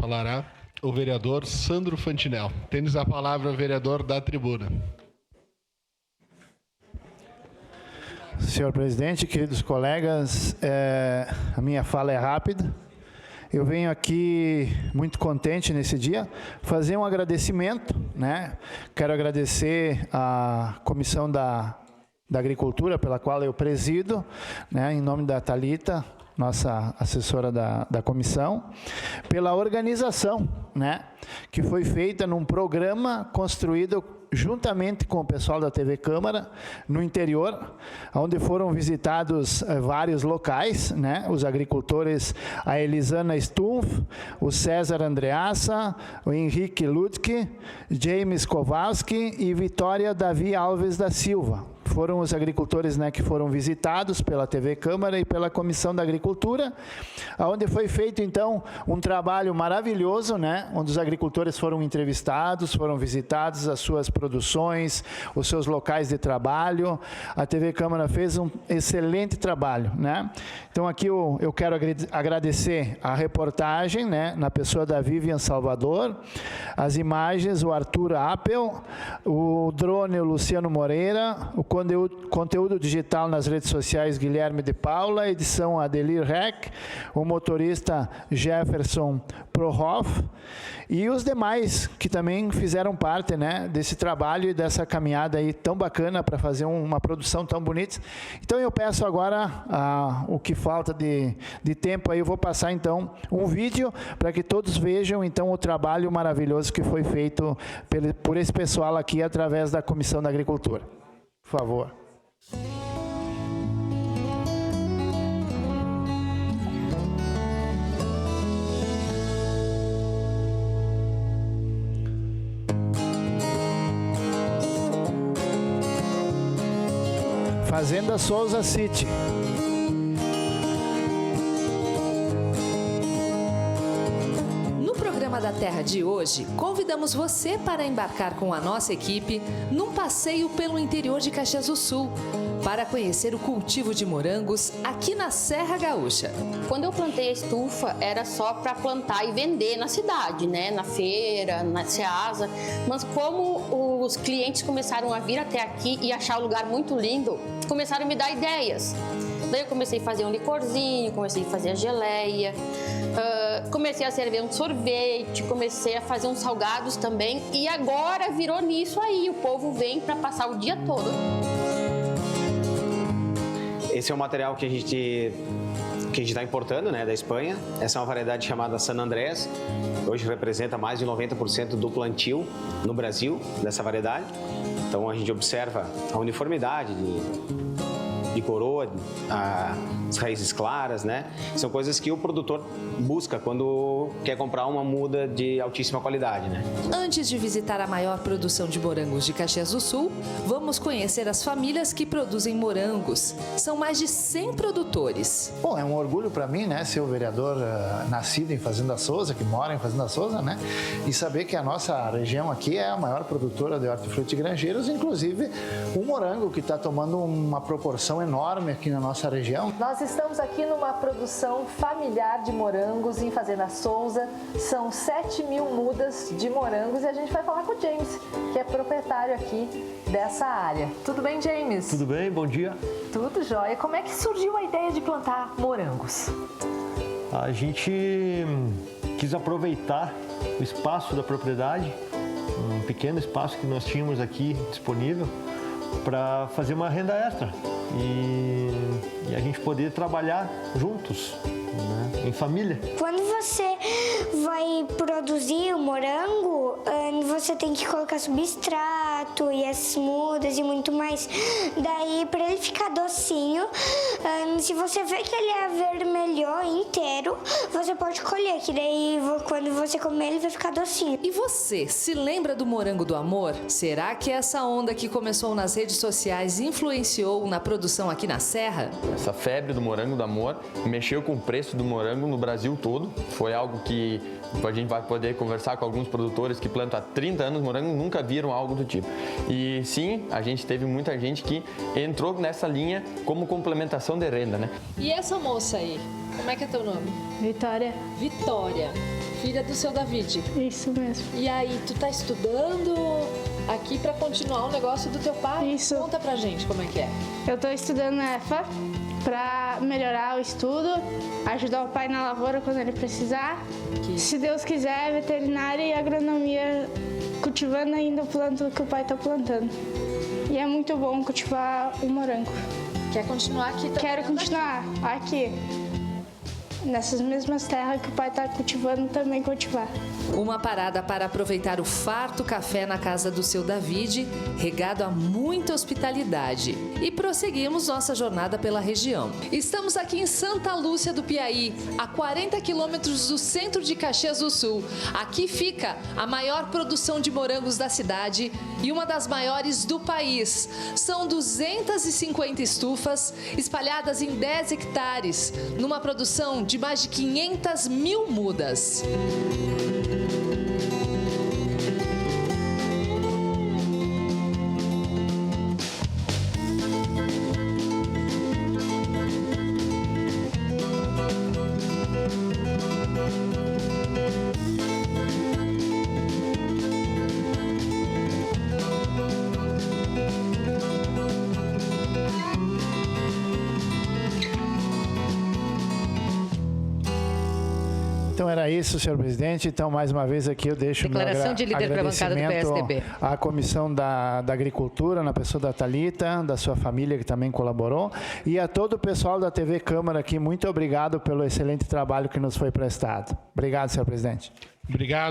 falará o vereador Sandro Fantinel. Tens a palavra, vereador, da tribuna. Senhor presidente, queridos colegas, a minha fala é rápida. Eu venho aqui muito contente nesse dia, fazer um agradecimento, né? Quero agradecer à Comissão da Agricultura, pela qual eu presido, né? Em nome da Thalita, nossa assessora da comissão, pela organização, né? Que foi feita num programa construído juntamente com o pessoal da TV Câmara, no interior, onde foram visitados vários locais, né? Os agricultores, a Elisana Stumpf, o César Andreassa, o Henrique Ludke, James Kowalski e Vitória Davi Alves da Silva. Foram os agricultores, né, que foram visitados pela TV Câmara e pela Comissão da Agricultura, onde foi feito, então, um trabalho maravilhoso, né, onde os agricultores foram entrevistados, foram visitados as suas produções, os seus locais de trabalho. A TV Câmara fez um excelente trabalho, né? Então, aqui eu quero agradecer a reportagem, né, na pessoa da Vivian Salvador, as imagens, o Arthur Appel, o drone, o Luciano Moreira, o conteúdo digital nas redes sociais, Guilherme de Paula, edição Adelir Reck, o motorista Jefferson Prohoff e os demais que também fizeram parte, né, desse trabalho e dessa caminhada aí tão bacana para fazer uma produção tão bonita. Então eu peço agora, o que falta de tempo aí, eu vou passar então um vídeo para que todos vejam então o trabalho maravilhoso que foi feito por esse pessoal aqui através da Comissão da Agricultura. Por favor. Fazenda Souza City. Da Terra de hoje, convidamos você para embarcar com a nossa equipe num passeio pelo interior de Caxias do Sul, para conhecer o cultivo de morangos aqui na Serra Gaúcha. Quando eu plantei a estufa, era só para plantar e vender na cidade, né? Na feira, na Ceasa. Mas como os clientes começaram a vir até aqui e achar o lugar muito lindo, começaram a me dar ideias. Daí eu comecei a fazer um licorzinho, comecei a fazer a geleia, comecei a servir um sorvete, comecei a fazer uns salgados também e agora virou nisso aí, o povo vem para passar o dia todo. Esse é um material que a gente está importando, né, da Espanha. Essa é uma variedade chamada San Andrés, hoje representa mais de 90% do plantio no Brasil dessa variedade. Então a gente observa a uniformidade de coroa, as raízes claras, né? São coisas que o produtor busca quando quer comprar uma muda de altíssima qualidade, né? Antes de visitar a maior produção de morangos de Caxias do Sul, vamos conhecer as famílias que produzem morangos. São mais de 100 produtores. Bom, é um orgulho para mim, né, ser o vereador nascido em Fazenda Souza, que mora em Fazenda Souza, né? E saber que a nossa região aqui é a maior produtora de hortifruti e granjeiros, inclusive o morango, que está tomando uma proporção enorme aqui na nossa região. Nós estamos aqui numa produção familiar de morangos em Fazenda Souza. São 7.000 mudas de morangos e a gente vai falar com o James, que é proprietário aqui dessa área. Tudo bem, James? Tudo bem, bom dia. Tudo jóia. Como é que surgiu a ideia de plantar morangos? A gente quis aproveitar o espaço da propriedade, um pequeno espaço que nós tínhamos aqui disponível, para fazer uma renda extra e a gente poder trabalhar juntos, né, em família. Quando você vai produzir o morango, você tem que colocar substrato e as mudas e muito mais. Daí, para ele ficar docinho, se você vê que ele avermelhou inteiro, você pode colher, que daí quando você comer ele vai ficar docinho. E você, se lembra do Morango do Amor? Será que essa onda que começou nas redes sociais influenciou na produção aqui na Serra? Essa febre do Morango do Amor mexeu com o preço do morango no Brasil todo. Foi algo que a gente vai poder conversar com alguns produtores que plantam há 30 anos morango, nunca viram algo do tipo. E sim, a gente teve muita gente que entrou nessa linha como complementação de renda, né? E essa moça aí, como é que é teu nome? Vitória. Vitória. filha do seu David. Isso mesmo. E aí, tu tá estudando aqui para continuar o negócio do teu pai? Isso. Conta pra gente como é que é. Eu estou estudando na EFA para melhorar o estudo, ajudar o pai na lavoura quando ele precisar. Se Deus quiser, veterinária e agronomia, cultivando ainda o plantio que o pai está plantando. E é muito bom cultivar o morango. Quer continuar aqui também? Quero continuar aqui. Nessas mesmas terras que o pai está cultivando, também cultivar. Uma parada para aproveitar o farto café na casa do seu David, regado a muita hospitalidade. E prosseguimos nossa jornada pela região. Estamos aqui em Santa Lúcia do Piauí, a 40 quilômetros do centro de Caxias do Sul. Aqui fica a maior produção de morangos da cidade e uma das maiores do país. São 250 estufas espalhadas em 10 hectares, numa produção de mais de 500 mil mudas. Então era isso, senhor presidente. Então, mais uma vez aqui eu deixo declaração de líder para a bancada do PSDB. À Comissão da Agricultura, na pessoa da Thalita, da sua família que também colaborou, e a todo o pessoal da TV Câmara aqui, muito obrigado pelo excelente trabalho que nos foi prestado. Obrigado, senhor presidente. Obrigado.